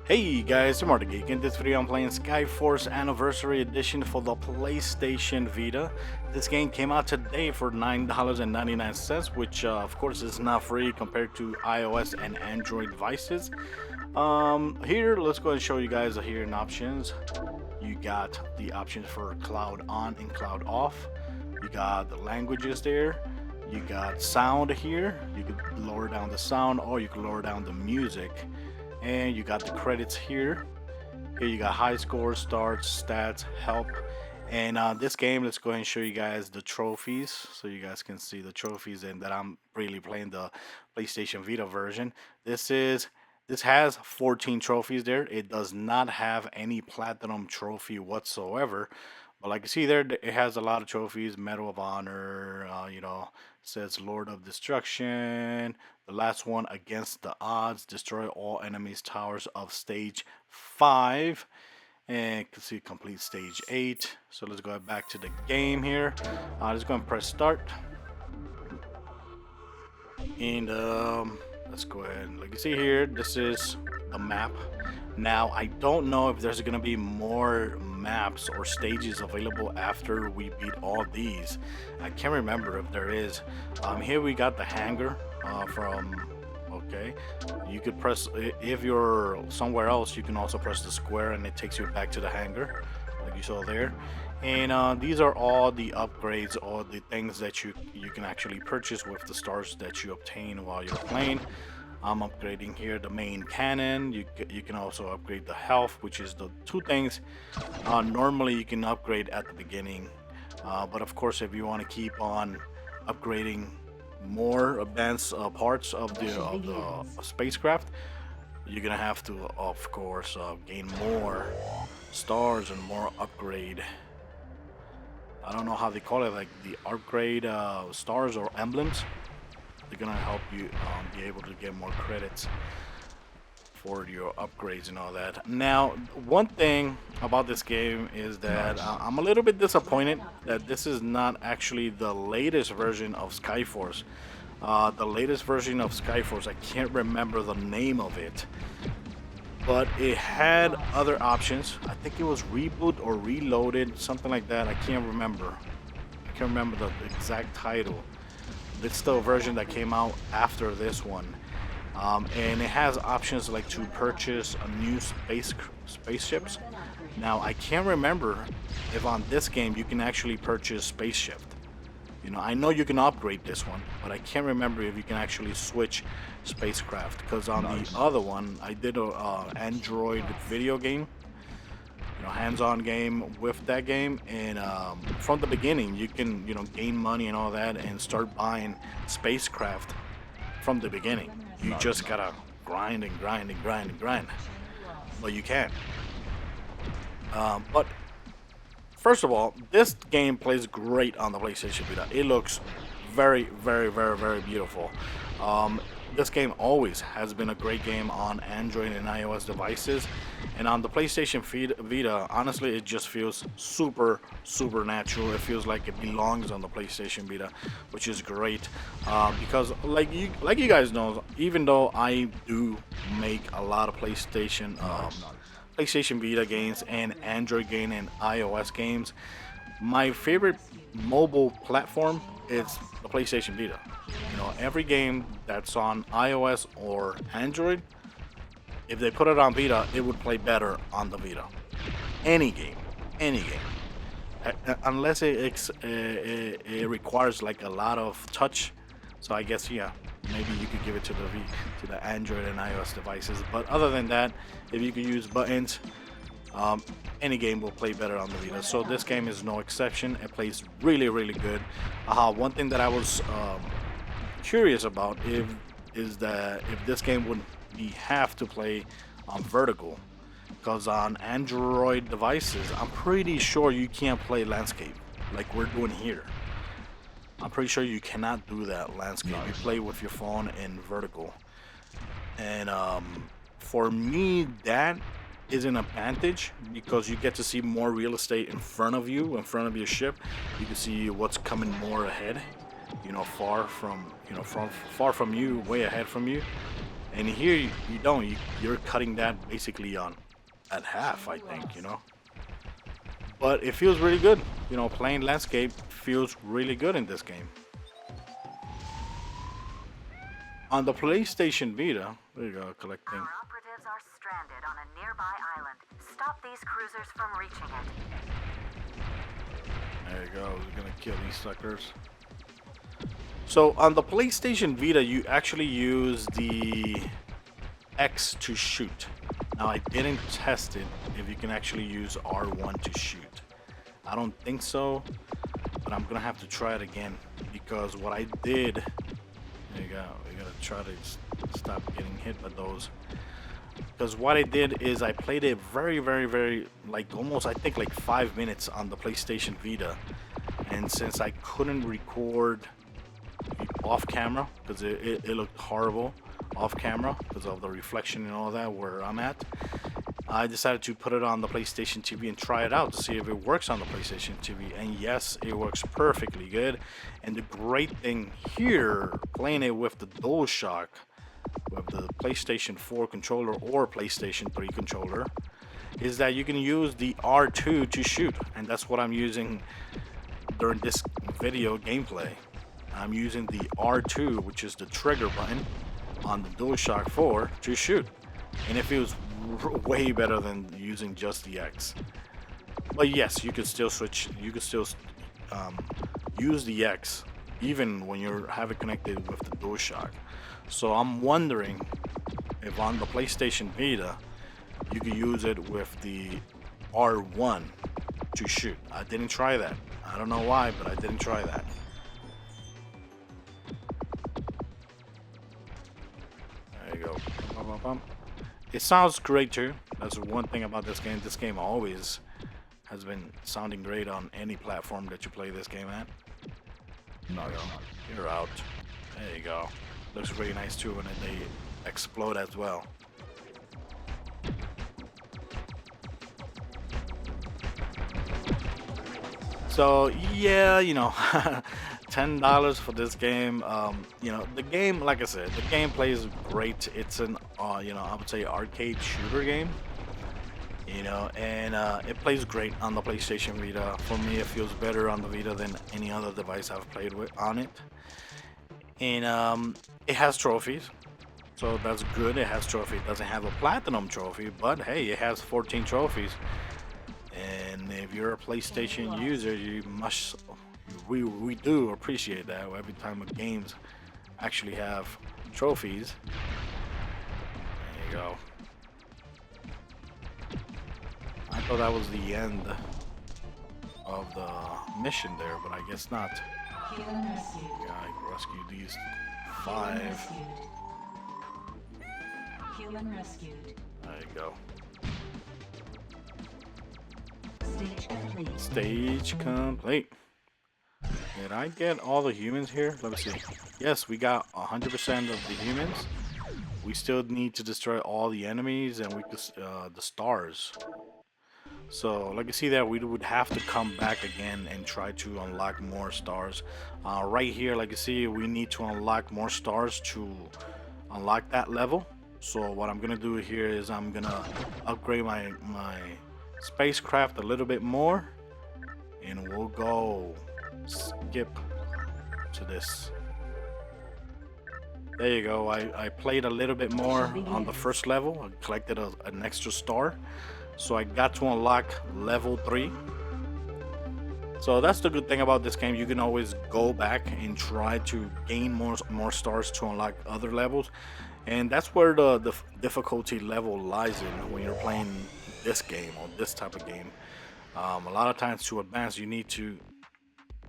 Hey guys, I'm Marty Geek. In this video I'm playing Skyforce Anniversary Edition for the PlayStation Vita. This game came out today for $9.99, which of course is not free compared to iOS and Android devices. Here, let's go ahead and show you guys here in options. You got the options for cloud on and cloud off. You got the languages there. You got sound here. You could lower down the sound or you could lower down the music. And you got the credits here. Here you got high scores, starts, stats, help. And this game, let's go ahead and show you guys the trophies so you guys can see the trophies and that I'm really playing the PlayStation Vita version. This has 14 trophies there. It does not have any platinum trophy whatsoever. But like you see there, it has a lot of trophies, Medal of Honor, says Lord of Destruction. The last one, Against the Odds, destroy all enemies towers of stage 5. And you can see complete stage 8. So let's go back to the game here. Let's go and press start. And let's go ahead. Like you see here, this is the map. Now, I don't know if there's going to be more maps or stages available after we beat all these. I can't remember if there is. Here we got the hangar okay. You could press, if you're somewhere else, you can also press the square and it takes you back to the hangar, like you saw there. And these are all the upgrades, all the things that you can actually purchase with the stars that you obtain while you're playing. I'm upgrading here the main cannon. You can also upgrade the health, which is the two things normally you can upgrade at the beginning. But of course, if you want to keep on upgrading more advanced parts of the spacecraft, you're gonna have to, of course, gain more stars and more upgrade. I don't know how they call it, like the upgrade stars or emblems. They're gonna help you be able to get more credits for your upgrades and all that. Now, one thing about this game is that I'm a little bit disappointed that this is not actually the latest version of Skyforce. The latest version of Skyforce, I can't remember the name of it, but it had other options. I think it was Reboot or Reloaded, something like that. I can't remember. I can't remember the exact title. It's the version that came out after this one, and it has options like to purchase a new spaceships. Now I can't remember if on this game you can actually purchase spaceship. I know you can upgrade this one, but I can't remember if you can actually switch spacecraft, because on the other one I did a Android video game, hands-on game with that game, and from the beginning you can gain money and all that and start buying spacecraft from the beginning. You just gotta grind and grind and grind and grind, but you can. But first of all, this game plays great on the PlayStation Vita. It looks very, very, very, very beautiful. This game always has been a great game on Android and iOS devices, and on the PlayStation Vita, honestly, it just feels super, super natural. It feels like it belongs on the PlayStation Vita, which is great, because like you guys know, even though I do make a lot of PlayStation Vita games and Android game and iOS games, my favorite mobile platform is the PlayStation Vita. Every game that's on iOS or Android, if they put it on Vita, it would play better on the Vita. Any game, unless it requires like a lot of touch. So I guess, yeah, maybe you could give it to the Android and iOS devices. But other than that, if you could use buttons, any game will play better on the Vita. So this game is no exception. It plays really, really good. One thing that I was curious about is that if this game would have to play on vertical, because on Android devices, I'm pretty sure you can't play landscape like we're doing here. I'm pretty sure you cannot do that landscape. You play with your phone in vertical, and for me that is an advantage because you get to see more real estate in front of you, in front of your ship. You can see what's coming more ahead, far from you, way ahead from you. And here you don't. You're cutting that basically on at half, I think, you know. But it feels really good. You know, playing landscape feels really good in this game. On the PlayStation Vita, there you go, collecting. Our operatives are stranded on a nearby island. Stop these cruisers from reaching it. There you go. We're gonna kill these suckers. So on the PlayStation Vita, you actually use the X to shoot. Now I didn't test it if you can actually use R1 to shoot. I don't think so, but I'm gonna have to try it again because what I did. There you go. We gotta try to stop getting hit by those. Because what I did is I played it very like almost I think like 5 minutes on the PlayStation Vita, and since I couldn't record off camera because it looked horrible off camera because of the reflection and all that where I'm at, I decided to put it on the PlayStation TV and try it out to see if it works on the PlayStation TV. And yes, it works perfectly good. And the great thing here, playing it with the DualShock, with the PlayStation 4 controller or PlayStation 3 controller, is that you can use the R2 to shoot. And that's what I'm using during this video gameplay. I'm using the R2, which is the trigger button on the DualShock 4 to shoot. And it feels way better than using just the X. But yes, you can still switch. You can still use the X even when you have it connected with the DualShock. So I'm wondering if on the PlayStation Vita you can use it with the R1 to shoot. I didn't try that. I don't know why, but I didn't try that. There you go. Bum, bum, bum. It sounds great too. That's one thing about this game. This game always has been sounding great on any platform that you play this game at. No, you're out. There you go. Looks really nice too when they explode as well. So yeah, you know, $10 for this game. You know, the game, like I said, the gameplay is great. It's an, you know, I would say arcade shooter game. You know, and it plays great on the PlayStation Vita. For me, it feels better on the Vita than any other device I've played with on it. And it has trophies, so that's good. It has trophy. It doesn't have a platinum trophy, but hey, it has 14 trophies. And if you're a PlayStation user, you must, we do appreciate that every time the games actually have trophies. There you go. I thought that was the end of the mission there, but I guess not. Yeah, I rescued these 5. Human rescued. There you go. Stage complete. Stage complete. Did I get all the humans here? Let me see. Yes, we got 100% of the humans. We still need to destroy all the enemies and we could, the stars. So, like you see there, we would have to come back again and try to unlock more stars. Right here, like you see, we need to unlock more stars to unlock that level. So what I'm gonna do here is I'm gonna upgrade my spacecraft a little bit more, and we'll go skip to this. There you go. I played a little bit more on the first level. I collected an extra star. So I got to unlock level 3. So that's the good thing about this game. You can always go back and try to gain more stars to unlock other levels. And that's where the difficulty level lies in when you're playing this game or this type of game. A lot of times to advance you need to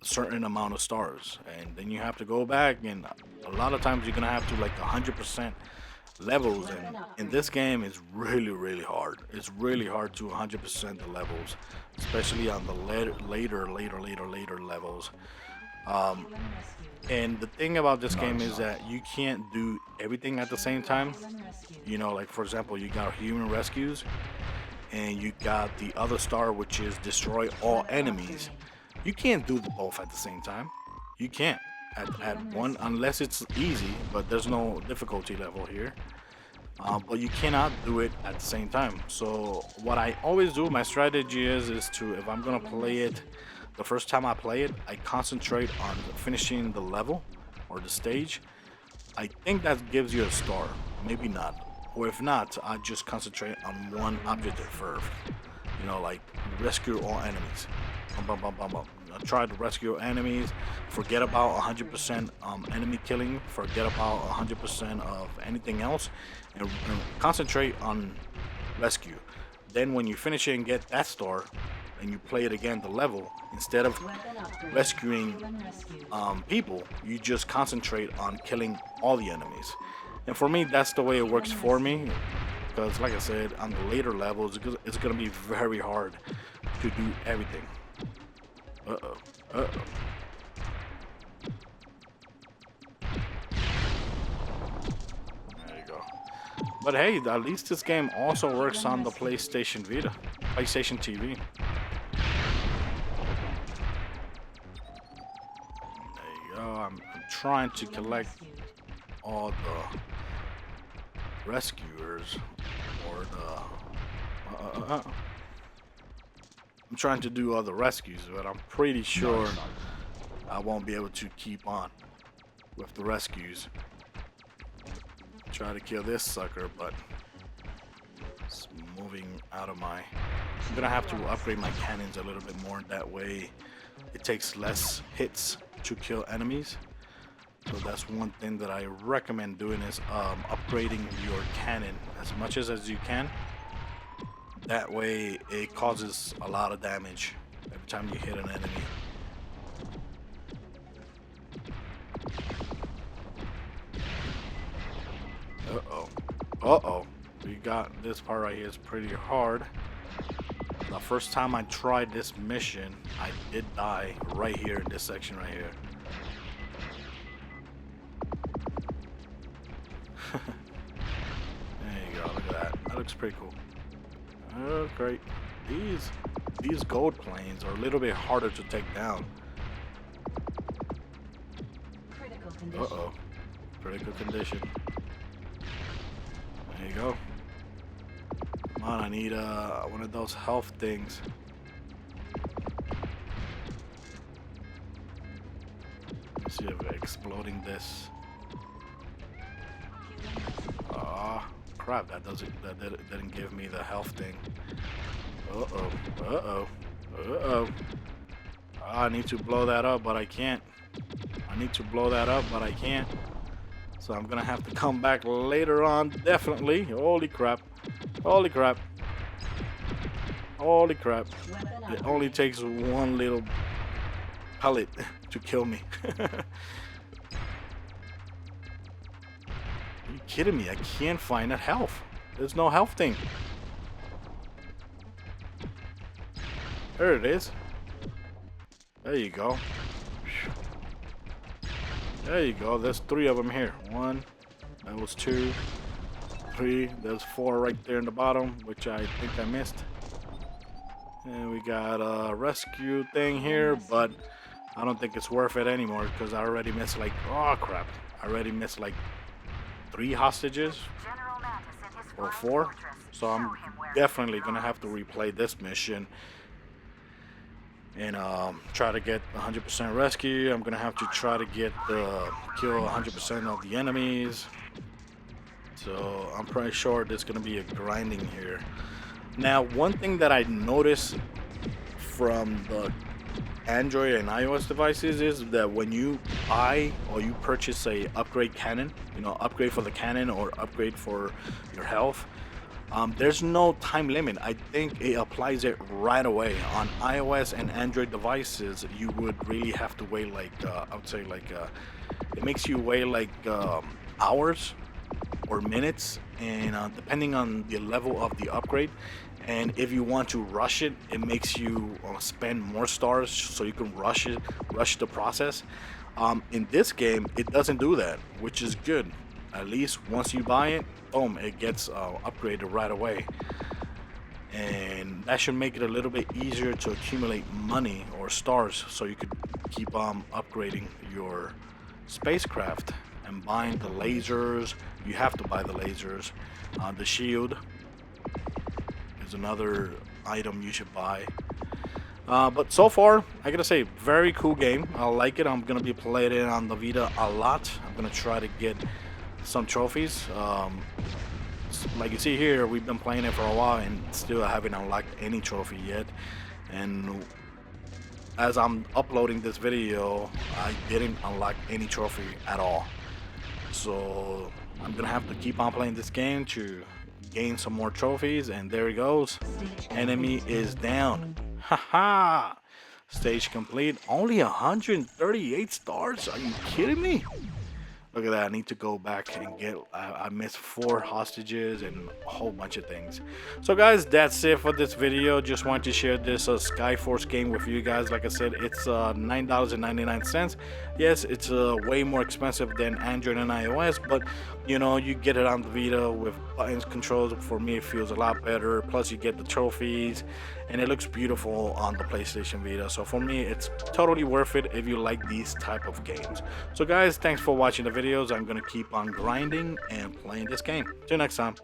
a certain amount of stars. And then you have to go back, and a lot of times you're going to have to like 100% levels, and in this game it's really hard. It's really hard to 100% the levels, especially on the later levels. And the thing about this game is that you can't do everything at the same time. You know, like for example, you got human rescues and you got the other star, which is destroy all enemies. You can't do the both at the same time. You can't at one unless it's easy, but there's no difficulty level here. but you cannot do it at the same time. So what I always do, my strategy is to, if I'm gonna play it, the first time I play it, I concentrate on finishing the level or the stage. I think that gives you a star, maybe not. Or if not, I just concentrate on one objective first. You know, like rescue all enemies. Bum, bum, bum, bum, bum. Try to rescue enemies. Forget about 100% enemy killing. Forget about 100% of anything else, and concentrate on rescue. Then when you finish it and get that star, and you play it again, the level, instead of rescuing people, you just concentrate on killing all the enemies. And for me, that's the way it works for me. Because, like I said, on the later levels, it's gonna be very hard to do everything. Uh oh. Uh oh. There you go. But hey, at least this game also works on the PlayStation Vita, PlayStation TV. There you go. I'm trying to collect all the rescuers or the. I'm trying to do other rescues, but I'm pretty sure I won't be able to keep on with the rescues. Try to kill this sucker, but it's moving out of my... I'm gonna have to upgrade my cannons a little bit more. That way it takes less hits to kill enemies. So that's one thing that I recommend doing, is upgrading your cannon as much as you can. That way it causes a lot of damage every time you hit an enemy. Uh-oh. Uh-oh. We got this part right here. It's pretty hard. The first time I tried this mission, I did die right here in this section right here. There you go. Look at that. That looks pretty cool. Oh, great. These gold planes are a little bit harder to take down. Uh-oh. Critical condition. There you go. Come on, I need one of those health things. Let's see if exploding this. Crap, that didn't give me the health thing. Uh-oh. Uh-oh. Uh-oh. I need to blow that up, but I can't. I need to blow that up, but I can't. So I'm gonna have to come back later on, definitely. Holy crap. Holy crap. Holy crap. It only takes one little pellet to kill me. Are you kidding me? I can't find that health. There's no health thing. There it is. There you go. There you go. There's 3 of them here. 1. That was 2. 3. There's 4 right there in the bottom, which I think I missed. And we got a rescue thing here, but I don't think it's worth it anymore because I already missed like... Oh, crap. I already missed like 3 hostages. Or 4. So I'm definitely going to have to replay this mission. And try to get 100% rescue. I'm gonna have to try to get kill 100% of the enemies. So I'm pretty sure there's gonna be a grinding here. Now, one thing that I noticed from the Android and iOS devices is that when you buy or you purchase a upgrade cannon, you know, upgrade for the cannon or upgrade for your health, there's no time limit. I think it applies it right away. On iOS and Android devices, you would really have to wait like, I would say like, it makes you wait like hours or minutes, and depending on the level of the upgrade. And if you want to rush it, it makes you spend more stars so you can rush the process. In this game, it doesn't do that, which is good. At least once you buy it, boom, it gets upgraded right away. And that should make it a little bit easier to accumulate money or stars so you could keep upgrading your spacecraft and buying the lasers. You have to buy the lasers. The shield is another item you should buy. But so far, I gotta say, very cool game. I like it. I'm gonna be playing it on the Vita a lot. I'm gonna try to get some trophies. Like you see here, we've been playing it for a while and still haven't unlocked any trophy yet. And as I'm uploading this video, I didn't unlock any trophy at all. So I'm gonna have to keep on playing this game to gain some more trophies. And there he goes. Enemy is down. Haha. Stage complete. Only 138 stars. Are you kidding me? Look at that. I need to go back and get. I missed 4 hostages and a whole bunch of things. So, guys, that's it for this video. Just wanted to share this Skyforce game with you guys. Like I said, it's $9.99. Yes, it's way more expensive than Android and iOS, but you know, you get it on the Vita with buttons controls. For me, it feels a lot better. Plus, you get the trophies, and it looks beautiful on the PlayStation Vita. So for me, it's totally worth it if you like these type of games. So guys, thanks for watching the videos. I'm gonna keep on grinding and playing this game. See you next time.